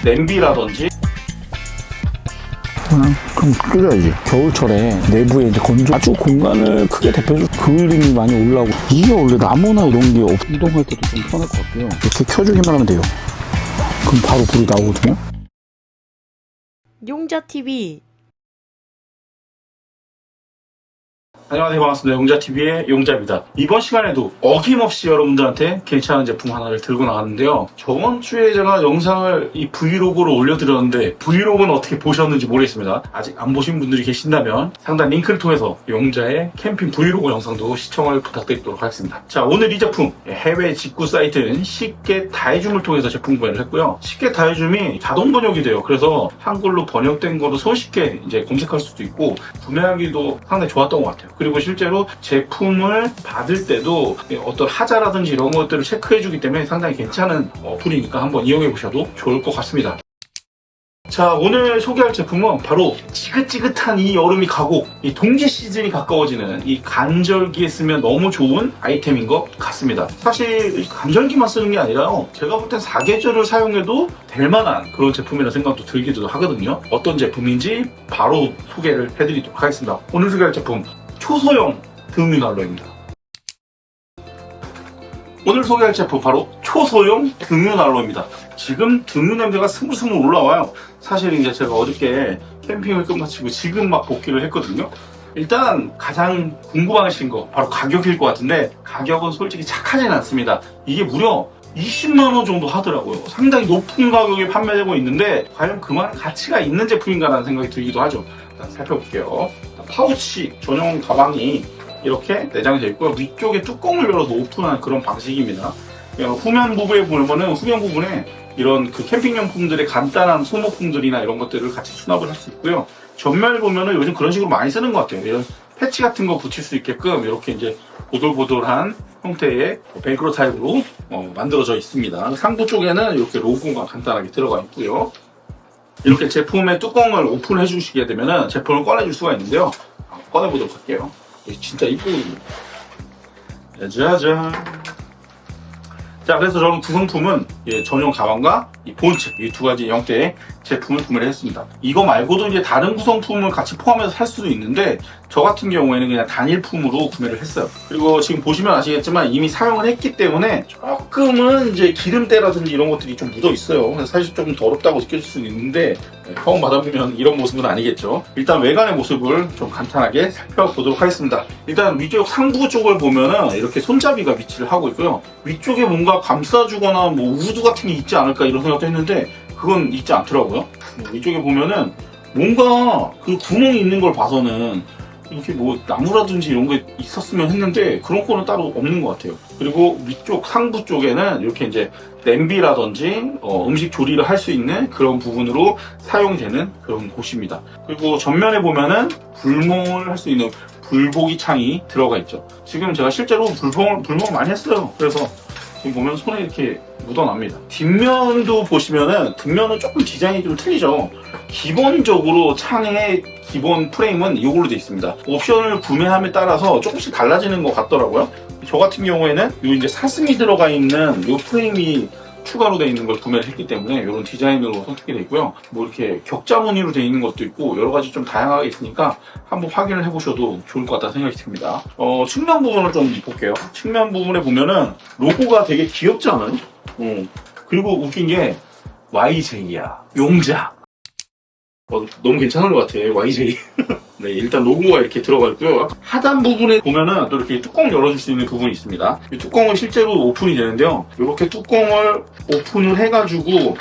냄비라든지 그럼 끓여야지. 겨울철에 내부에 이제 건조 아주 공간을 크게 대표해서 그을림이 많이 올라오고, 이게 원래 나무나 이런 게 이동할 때도 좀 편할 것 같고요. 이렇게 켜주기만 하면 돼요. 그럼 바로 불이 나오거든요. 용자TV. 안녕하세요, 반갑습니다. 용자TV의 용자입니다. 이번 시간에도 어김없이 여러분들한테 괜찮은 제품 하나를 들고 나왔는데요. 저번 주에 제가 영상을 이 브이로그로 올려드렸는데 브이로그는 어떻게 보셨는지 모르겠습니다. 아직 안 보신 분들이 계신다면 상단 링크를 통해서 용자의 캠핑 브이로그 영상도 시청을 부탁드리도록 하겠습니다. 자, 오늘 이 제품 해외 직구 사이트는 쉽게 다해줌을 통해서 제품 구매를 했고요. 쉽게 다해줌이 자동 번역이 돼요. 그래서 한글로 번역된 거로 손쉽게 이제 검색할 수도 있고 구매하기도 상당히 좋았던 것 같아요. 그리고 실제로 제품을 받을 때도 어떤 하자라든지 이런 것들을 체크해주기 때문에 상당히 괜찮은 어플이니까 한번 이용해 보셔도 좋을 것 같습니다. 자, 오늘 소개할 제품은 바로 지긋지긋한 이 여름이 가고 이 동지 시즌이 가까워지는 이 간절기에 쓰면 너무 좋은 아이템인 것 같습니다. 사실 간절기만 쓰는 게 아니라요, 제가 볼 땐 사계절을 사용해도 될 만한 그런 제품이라는 생각도 들기도 하거든요. 어떤 제품인지 바로 소개를 해드리도록 하겠습니다. 오늘 소개할 제품 초소형 등유난로입니다. 오늘 소개할 제품 바로 초소형 등유난로입니다. 지금 등유 냄새가 스물스물 올라와요. 사실 이제 제가 어저께 캠핑을 끝마치고 지금 막 복귀를 했거든요. 일단 가장 궁금하신 거 바로 가격일 것 같은데, 가격은 솔직히 착하진 않습니다. 이게 무려 20만원 정도 하더라고요. 상당히 높은 가격에 판매되고 있는데 과연 그만한 가치가 있는 제품인가라는 생각이 들기도 하죠. 일단 살펴볼게요. 파우치 전용 가방이 이렇게 내장이 되어 있고요. 위쪽에 뚜껑을 열어서 오픈하는 그런 방식입니다. 후면 부분에 보면은 후면 부분에 이런 그 캠핑용품들의 간단한 소모품들이나 이런 것들을 같이 수납을 할 수 있고요. 전면을 보면은 요즘 그런 식으로 많이 쓰는 것 같아요. 이런 패치 같은 거 붙일 수 있게끔 이렇게 이제 보돌보돌한 형태의 벨크로 타입으로 만들어져 있습니다. 상부 쪽에는 이렇게 로고가 간단하게 들어가 있고요. 이렇게 제품의 뚜껑을 오픈해 주시게 되면은 제품을 꺼내줄 수가 있는데요. 꺼내보도록 할게요. 진짜 이쁘거든요. 짜자잔. 자, 그래서 저는 구성품은 전용 가방과 이 본체, 이 두 가지 형태의 제품을 구매를 했습니다. 이거 말고도 이제 다른 구성품을 같이 포함해서 살 수도 있는데, 저 같은 경우에는 그냥 단일품으로 구매를 했어요. 그리고 지금 보시면 아시겠지만 이미 사용을 했기 때문에 조금은 이제 기름때라든지 이런 것들이 좀 묻어 있어요. 그래서 사실 조금 더럽다고 느껴질 수는 있는데, 처음 받아보면 이런 모습은 아니겠죠. 일단 외관의 모습을 좀 간단하게 살펴보도록 하겠습니다. 일단 위쪽 상부 쪽을 보면은 이렇게 손잡이가 위치를 하고 있고요. 위쪽에 뭔가 감싸주거나 뭐 우드 같은 게 있지 않을까 이런 생각도 했는데 그건 있지 않더라고요. 위쪽에 보면은 뭔가 그 구멍이 있는 걸 봐서는 이렇게 뭐 나무라든지 이런 게 있었으면 했는데 그런 거는 따로 없는 것 같아요. 그리고 위쪽 상부 쪽에는 이렇게 이제 냄비라든지 음식 조리를 할 수 있는 그런 부분으로 사용되는 그런 곳입니다. 그리고 전면에 보면은 불멍을 할 수 있는 불보기 창이 들어가 있죠. 지금 제가 실제로 불멍을 많이 했어요. 그래서 지금 보면 손에 이렇게 묻어납니다. 뒷면도 보시면은 뒷면은 조금 디자인이 좀 틀리죠. 기본적으로 창의 기본 프레임은 이걸로 되어 있습니다. 옵션을 구매함에 따라서 조금씩 달라지는 것 같더라고요. 저 같은 경우에는 요 이제 사슴이 들어가 있는 요 프레임이 추가로 되어 있는 걸 구매를 했기 때문에 이런 디자인으로 선택이 되어 있고요. 뭐 이렇게 격자 무늬로 되어 있는 것도 있고 여러 가지 좀 다양하게 있으니까 한번 확인을 해보셔도 좋을 것 같다는 생각이 듭니다. 측면 부분을 좀 볼게요. 측면 부분에 보면은 로고가 되게 귀엽지 않아요? 그리고 웃긴 게 YJ야. 용자. 너무 괜찮은 것 같아, YJ. 네, 일단 로고가 이렇게 들어가 있고요. 하단 부분에 보면은 또 이렇게 뚜껑 열어줄 수 있는 부분이 있습니다. 이 뚜껑은 실제로 오픈이 되는데요. 이렇게 뚜껑을 오픈을 해가지고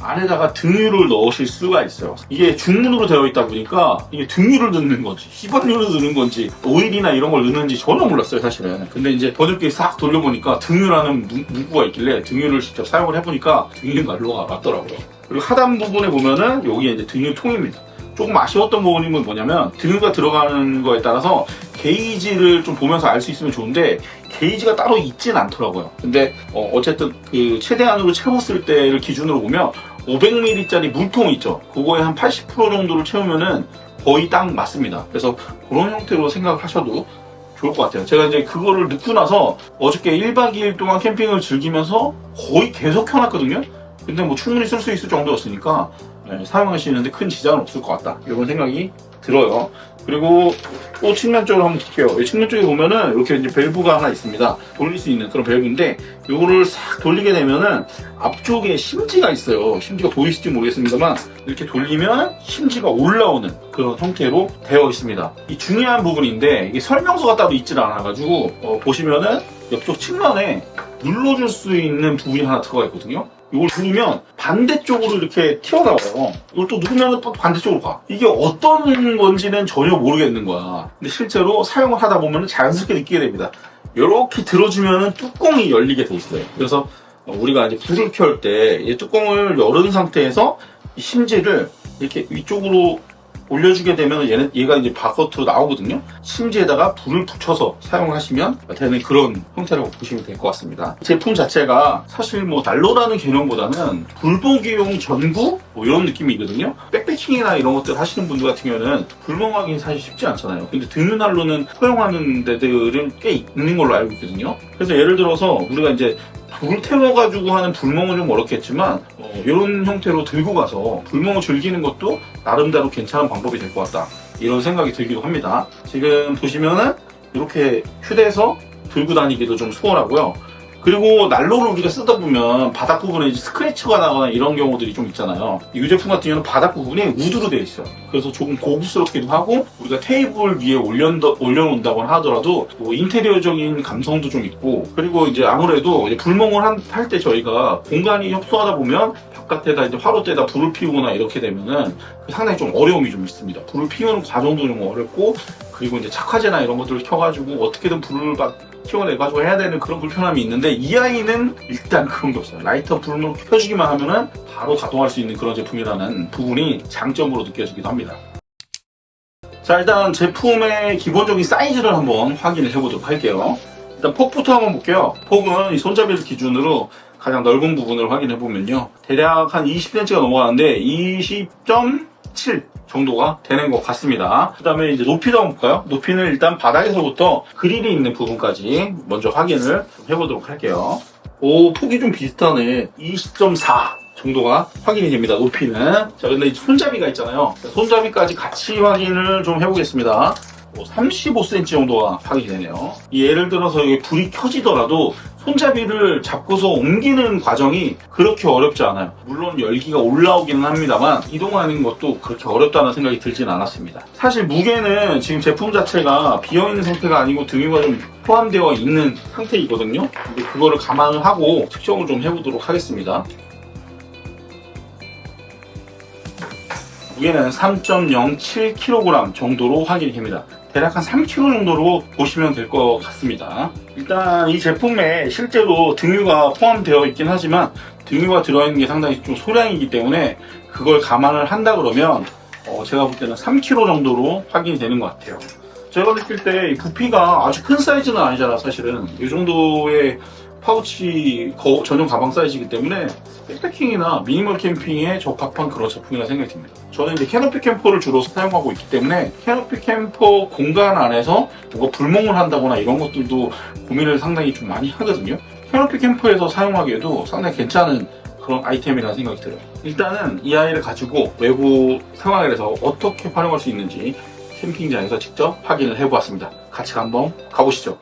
안에다가 등유를 넣으실 수가 있어요. 이게 중문으로 되어 있다 보니까 이게 등유를 넣는 건지 휘발유를 넣는 건지 오일이나 이런 걸 넣는지 전혀 몰랐어요, 사실은. 근데 이제 번역기 싹 돌려보니까 등유라는 문구가 있길래 등유를 직접 사용을 해보니까 등유 난로가 맞더라고요. 그리고 하단 부분에 보면은 여기 이제 등유통입니다. 조금 아쉬웠던 부분은 뭐냐면 등유가 들어가는 거에 따라서 게이지를 좀 보면서 알 수 있으면 좋은데 게이지가 따로 있진 않더라고요. 근데 어쨌든 그 최대한으로 채웠을 때를 기준으로 보면 500ml짜리 물통 있죠. 그거에 한 80% 정도를 채우면은 거의 딱 맞습니다. 그래서 그런 형태로 생각을 하셔도 좋을 것 같아요. 제가 이제 그거를 넣고 나서 어저께 1박 2일 동안 캠핑을 즐기면서 거의 계속 켜놨거든요. 근데 뭐 충분히 쓸 수 있을 정도였으니까 사용하시는데 큰 지장은 없을 것 같다, 이런 생각이 들어요. 그리고 또 측면 쪽으로 한번 볼게요. 이 측면 쪽에 보면은 이렇게 이제 밸브가 하나 있습니다. 돌릴 수 있는 그런 밸브인데, 이거를 싹 돌리게 되면은 앞쪽에 심지가 있어요. 심지가 보이실지 모르겠습니다만 이렇게 돌리면 심지가 올라오는 그런 형태로 되어 있습니다. 이 중요한 부분인데, 이게 설명서가 따로 있질 않아가지고 보시면은 옆쪽 측면에 눌러줄 수 있는 부분이 하나 들어가 있거든요. 이걸 누르면 반대쪽으로 이렇게 튀어나와요. 이걸 또 누르면 또 반대쪽으로 가. 이게 어떤 건지는 전혀 모르겠는 거야. 근데 실제로 사용을 하다 보면 자연스럽게 느끼게 됩니다. 이렇게 들어주면 뚜껑이 열리게 돼 있어요. 그래서 우리가 이제 불을 켤 때 이 뚜껑을 열은 상태에서 이 심지를 이렇게 위쪽으로 올려주게 되면 얘가 이제 바깥으로 나오거든요. 심지에다가 불을 붙여서 사용을 하시면 되는 그런 형태라고 보시면 될 것 같습니다. 제품 자체가 사실 뭐 난로라는 개념보다는 불보기용 전구 뭐 이런 느낌이거든요. 백패킹이나 이런 것들 하시는 분들 같은 경우는 불멍하기 사실 쉽지 않잖아요. 근데 등유난로는 허용하는 데들은 꽤 있는 걸로 알고 있거든요. 그래서 예를 들어서 우리가 이제 불을 태워가지고 하는 불멍은 좀 어렵겠지만 이런 형태로 들고 가서 불멍을 즐기는 것도 나름대로 괜찮은 방법이 될 것 같다, 이런 생각이 들기도 합니다. 지금 보시면은 이렇게 휴대해서 들고 다니기도 좀 수월하고요. 그리고 난로를 우리가 쓰다 보면 바닥 부분에 이제 스크래치가 나거나 이런 경우들이 좀 있잖아요. 이 제품 같은 경우는 바닥 부분이 우드로 되어 있어요. 그래서 조금 고급스럽기도 하고, 우리가 테이블 위에 올려놓는다고 하더라도 뭐 인테리어적인 감성도 좀 있고, 그리고 이제 아무래도 이제 불멍을 할 때 저희가 공간이 협소하다 보면 바깥에다 이제 화로대에다 불을 피우거나 이렇게 되면은 상당히 좀 어려움이 좀 있습니다. 불을 피우는 과정도 좀 어렵고, 그리고 이제 착화제나 이런 것들을 켜가지고 어떻게든 불을 키워내가지고 해야 되는 그런 불편함이 있는데, 이 아이는 일단 그런 게 없어요. 라이터 불을 켜주기만 하면은 바로 가동할 수 있는 그런 제품이라는 부분이 장점으로 느껴지기도 합니다. 자, 일단 제품의 기본적인 사이즈를 한번 확인을 해보도록 할게요. 일단 폭부터 한번 볼게요. 폭은 이 손잡이를 기준으로 가장 넓은 부분을 확인해 보면요, 대략 한 20cm가 넘어가는데 20.7 정도가 되는 것 같습니다. 그 다음에 이제 높이도 한번 볼까요? 높이는 일단 바닥에서부터 그릴이 있는 부분까지 먼저 확인을 해보도록 할게요. 오, 폭이 좀 비슷하네. 20.4 정도가 확인이 됩니다, 높이는. 자, 근데 이제 손잡이가 있잖아요. 손잡이까지 같이 확인을 좀 해보겠습니다. 35cm 정도가 확인이 되네요. 예를 들어서 여기 불이 켜지더라도 손잡이를 잡고서 옮기는 과정이 그렇게 어렵지 않아요. 물론 열기가 올라오기는 합니다만 이동하는 것도 그렇게 어렵다는 생각이 들진 않았습니다. 사실 무게는 지금 제품 자체가 비어있는 상태가 아니고 등유가 좀 포함되어 있는 상태이거든요. 근데 그거를 감안을 하고 측정을 좀 해보도록 하겠습니다. 무게는 3.07kg 정도로 확인이 됩니다. 대략 한 3kg 정도로 보시면 될 것 같습니다. 일단 이 제품에 실제로 등유가 포함되어 있긴 하지만 등유가 들어있는 게 상당히 좀 소량이기 때문에 그걸 감안을 한다 그러면 제가 볼 때는 3kg 정도로 확인이 되는 것 같아요. 제가 느낄 때 이 부피가 아주 큰 사이즈는 아니잖아. 사실은 이 정도의 파우치 전용 가방 사이즈이기 때문에 백패킹이나 미니멀 캠핑에 적합한 그런 제품이라 생각이 듭니다. 저는 이제 캐노피 캠퍼를 주로 사용하고 있기 때문에 캐노피 캠퍼 공간 안에서 뭔가 불멍을 한다거나 이런 것들도 고민을 상당히 좀 많이 하거든요. 캐노피 캠퍼에서 사용하기에도 상당히 괜찮은 그런 아이템이라는 생각이 들어요. 일단은 이 아이를 가지고 외부 상황에서 어떻게 활용할 수 있는지 캠핑장에서 직접 확인을 해보았습니다. 같이 한번 가보시죠.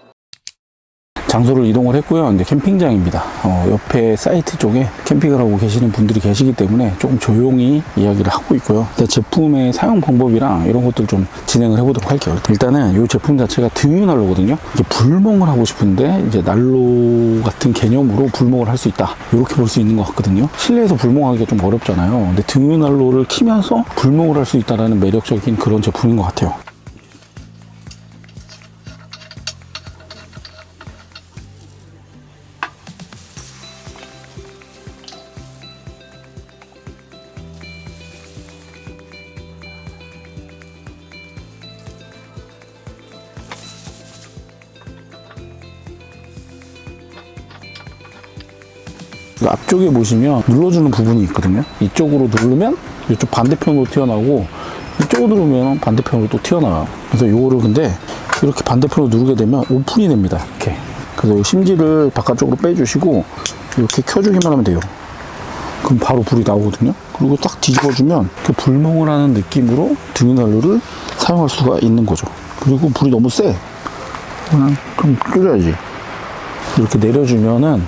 장소를 이동을 했고요. 이제 캠핑장입니다. 옆에 사이트 쪽에 캠핑을 하고 계시는 분들이 계시기 때문에 조금 조용히 이야기를 하고 있고요. 일단 제품의 사용 방법이랑 이런 것들 좀 진행을 해보도록 할게요. 일단은 이 제품 자체가 등유 난로거든요. 이게 불멍을 하고 싶은데 이제 난로 같은 개념으로 불멍을 할 수 있다, 이렇게 볼 수 있는 것 같거든요. 실내에서 불멍하기가 좀 어렵잖아요. 근데 등유 난로를 키면서 불멍을 할 수 있다는 매력적인 그런 제품인 것 같아요. 앞쪽에 보시면 눌러주는 부분이 있거든요. 이쪽으로 누르면 이쪽 반대편으로 튀어나오고, 이쪽으로 누르면 반대편으로 또 튀어나와요. 그래서 요거를 근데 이렇게 반대편으로 누르게 되면 오픈이 됩니다. 이렇게. 그래서 이 심지를 바깥쪽으로 빼주시고 이렇게 켜주기만 하면 돼요. 그럼 바로 불이 나오거든요. 그리고 딱 뒤집어주면 그 불멍을 하는 느낌으로 등유난로를 사용할 수가 있는 거죠. 그리고 불이 너무 세. 그럼 끓여야지. 이렇게 내려주면은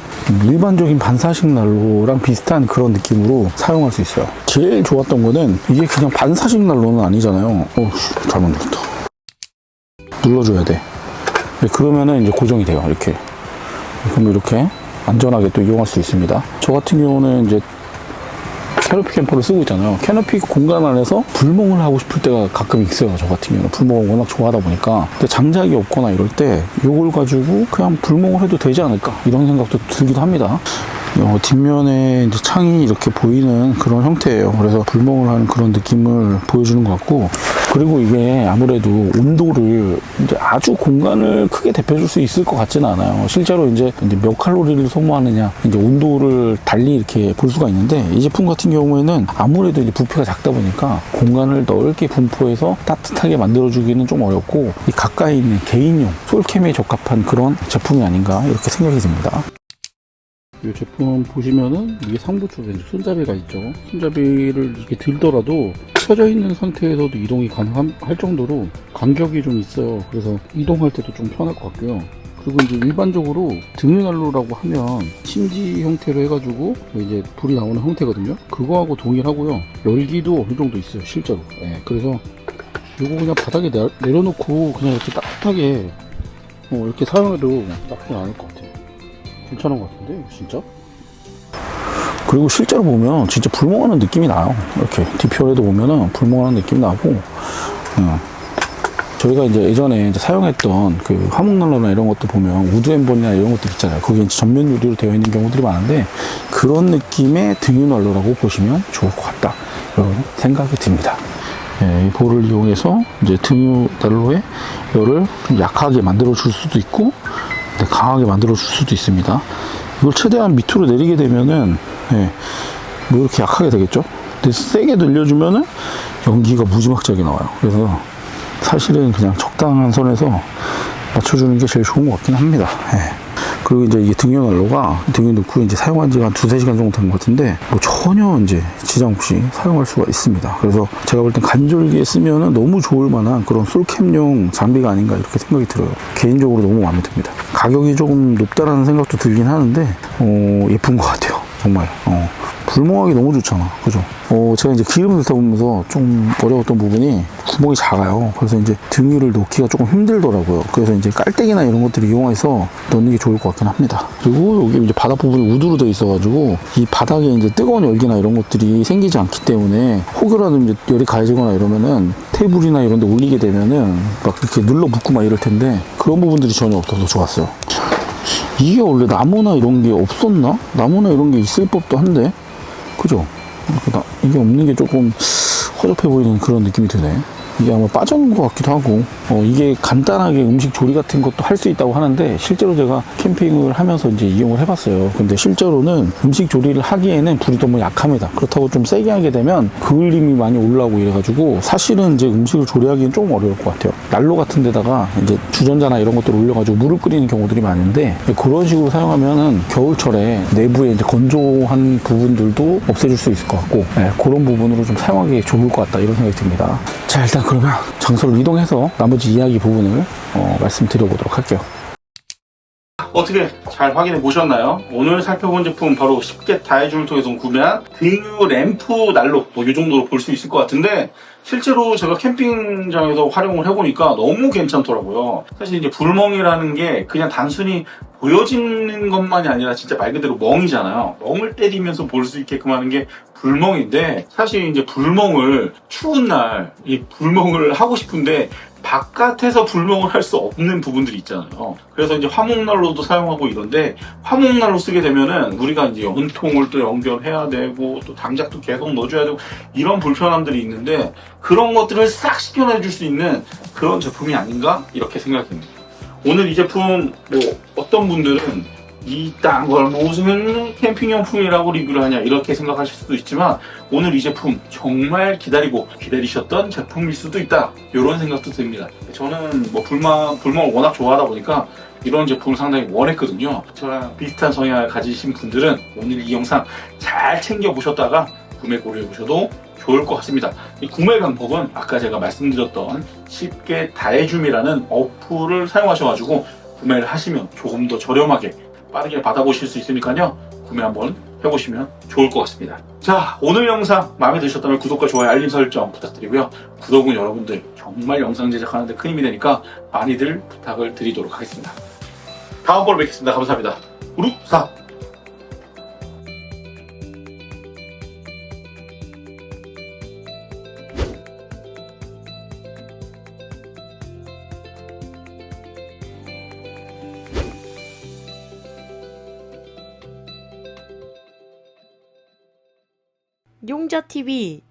일반적인 반사식 난로랑 비슷한 그런 느낌으로 사용할 수 있어요. 제일 좋았던 거는 이게 그냥 반사식 난로는 아니잖아요. 잘못 눌렀다. 눌러줘야 돼. 그러면은 이제 고정이 돼요. 이렇게. 그럼 이렇게 안전하게 또 이용할 수 있습니다. 저 같은 경우는 이제 캐노피 캠퍼를 쓰고 있잖아요. 캐노피 공간 안에서 불멍을 하고 싶을 때가 가끔 있어요. 저 같은 경우는 불멍을 워낙 좋아하다 보니까. 근데 장작이 없거나 이럴 때 이걸 가지고 그냥 불멍을 해도 되지 않을까 이런 생각도 들기도 합니다. 뒷면에 이제 창이 이렇게 보이는 그런 형태예요. 그래서 불멍을 하는 그런 느낌을 보여주는 것 같고, 그리고 이게 아무래도 온도를 이제 아주 공간을 크게 대표줄 수 있을 것 같지는 않아요. 실제로 이제 몇 칼로리를 소모하느냐, 이제 온도를 달리 이렇게 볼 수가 있는데, 이 제품 같은 경우에는 아무래도 이제 부피가 작다 보니까 공간을 넓게 분포해서 따뜻하게 만들어주기는 좀 어렵고, 이 가까이 있는 개인용 솔캠에 적합한 그런 제품이 아닌가 이렇게 생각이 듭니다. 이 제품 보시면은 이게 상부 쪽에 이제 손잡이가 있죠. 손잡이를 이렇게 들더라도 펴져 있는 상태에서도 이동이 가능할 정도로 간격이 좀 있어요. 그래서 이동할 때도 좀 편할 것 같고요. 그리고 이제 일반적으로 등유난로라고 하면 심지 형태로 해가지고 이제 불이 나오는 형태거든요. 그거하고 동일하고요. 열기도 어느 정도 있어요, 실제로. 그래서 이거 그냥 바닥에 내려놓고 그냥 이렇게 따뜻하게 이렇게 사용해도 나쁘지 않을 것 같아요. 괜찮은 것 같은데 진짜? 그리고 실제로 보면 진짜 불멍하는 느낌이 나요. 이렇게 뒤편에도 보면은 불멍하는 느낌이 나고, 저희가 이제 예전에 이제 사용했던 그 화목난로나 이런 것도 보면 우드앤번이나 이런 것들 있잖아요. 그게 이제 전면 유리로 되어 있는 경우들이 많은데, 그런 느낌의 등유난로라고 보시면 좋을 것 같다 이런 생각이 듭니다. 이 볼을 이용해서 이제 등유난로의 열을 좀 약하게 만들어 줄 수도 있고 강하게 만들어 줄 수도 있습니다. 이걸 최대한 밑으로 내리게 되면은 뭐 이렇게 약하게 되겠죠. 근데 세게 늘려주면은 연기가 무지막지하게 나와요. 그래서 사실은 그냥 적당한 선에서 맞춰주는 게 제일 좋은 것 같긴 합니다. 그리고 이제 이게 등유난로가 등유 넣고 이제 사용한 지가 한 2-3시간 정도 된 것 같은데, 뭐 전혀 이제 지장 없이 사용할 수가 있습니다. 그래서 제가 볼 땐 간절기에 쓰면은 너무 좋을 만한 그런 솔캠용 장비가 아닌가 이렇게 생각이 들어요. 개인적으로 너무 마음에 듭니다. 가격이 조금 높다라는 생각도 들긴 하는데, 예쁜 것 같아요. 정말. 불멍하기 너무 좋잖아. 그죠? 제가 이제 기름을 넣다 보면서 좀 어려웠던 부분이 구멍이 작아요. 그래서 이제 등유를 넣기가 조금 힘들더라고요. 그래서 이제 깔때기나 이런 것들을 이용해서 넣는 게 좋을 것 같긴 합니다. 그리고 여기 이제 바닥 부분이 우드로 되어 있어가지고 이 바닥에 이제 뜨거운 열기나 이런 것들이 생기지 않기 때문에 혹여라도 이제 열이 가해지거나 이러면은 테이블이나 이런 데 올리게 되면은 막 이렇게 눌러붙고 막 이럴 텐데, 그런 부분들이 전혀 없어서 좋았어요. 이게 원래 나무나 이런 게 없었나? 나무나 이런 게 있을 법도 한데, 그죠? 이게 없는 게 조금 허접해 보이는 그런 느낌이 드네. 이게 아마 빠져있는 것 같기도 하고, 이게 간단하게 음식 조리 같은 것도 할 수 있다고 하는데, 실제로 제가 캠핑을 하면서 이제 이용을 해봤어요. 근데 실제로는 음식 조리를 하기에는 불이 너무 약합니다. 그렇다고 좀 세게 하게 되면 그을림이 많이 올라오고 이래가지고 사실은 이제 음식을 조리하기엔 좀 어려울 것 같아요. 난로 같은 데다가 이제 주전자나 이런 것들을 올려가지고 물을 끓이는 경우들이 많은데, 그런 식으로 사용하면은 겨울철에 내부에 이제 건조한 부분들도 없애줄 수 있을 것 같고, 그런 부분으로 좀 사용하기 좋을 것 같다 이런 생각이 듭니다. 자, 일단 그러면 장소를 이동해서 나머지 이야기 부분을 말씀드려보도록 할게요. 어떻게 잘 확인해 보셨나요? 오늘 살펴본 제품 바로 쉽게 다해줌을 통해서 구매한 등유 램프 난로, 뭐 이 정도로 볼 수 있을 것 같은데, 실제로 제가 캠핑장에서 활용을 해보니까 너무 괜찮더라고요. 사실 이제 불멍이라는 게 그냥 단순히 보여지는 것만이 아니라 진짜 말 그대로 멍이잖아요. 멍을 때리면서 볼 수 있게끔 하는 게 불멍인데, 사실 이제 불멍을 추운 날 이 불멍을 하고 싶은데 바깥에서 불멍을 할 수 없는 부분들이 있잖아요. 그래서 이제 화목난로도 사용하고 이런데, 화목난로 쓰게 되면은 우리가 이제 연통을 또 연결해야 되고 또 당작도 계속 넣어줘야 되고 이런 불편함들이 있는데, 그런 것들을 싹 시켜내줄 수 있는 그런 제품이 아닌가 이렇게 생각합니다. 오늘 이 제품 뭐 어떤 분들은 이딴 걸 무슨 캠핑용품이라고 리뷰를 하냐 이렇게 생각하실 수도 있지만, 오늘 이 제품 정말 기다리셨던 제품일 수도 있다 이런 생각도 듭니다. 저는 뭐 불멍을 워낙 좋아하다 보니까 이런 제품을 상당히 원했거든요. 저랑 비슷한 성향을 가지신 분들은 오늘 이 영상 잘 챙겨보셨다가 구매 고려해보셔도 좋을 것 같습니다. 이 구매 방법은 아까 제가 말씀드렸던 쉽게 다해줌이라는 어플을 사용하셔가지고 구매를 하시면 조금 더 저렴하게 빠르게 받아보실 수 있으니까요. 구매 한번 해보시면 좋을 것 같습니다. 자, 오늘 영상 마음에 드셨다면 구독과 좋아요, 알림 설정 부탁드리고요. 구독은 여러분들 정말 영상 제작하는데 큰 힘이 되니까 많이들 부탁을 드리도록 하겠습니다. 다음번에 뵙겠습니다. 감사합니다. 우루사! 용자TV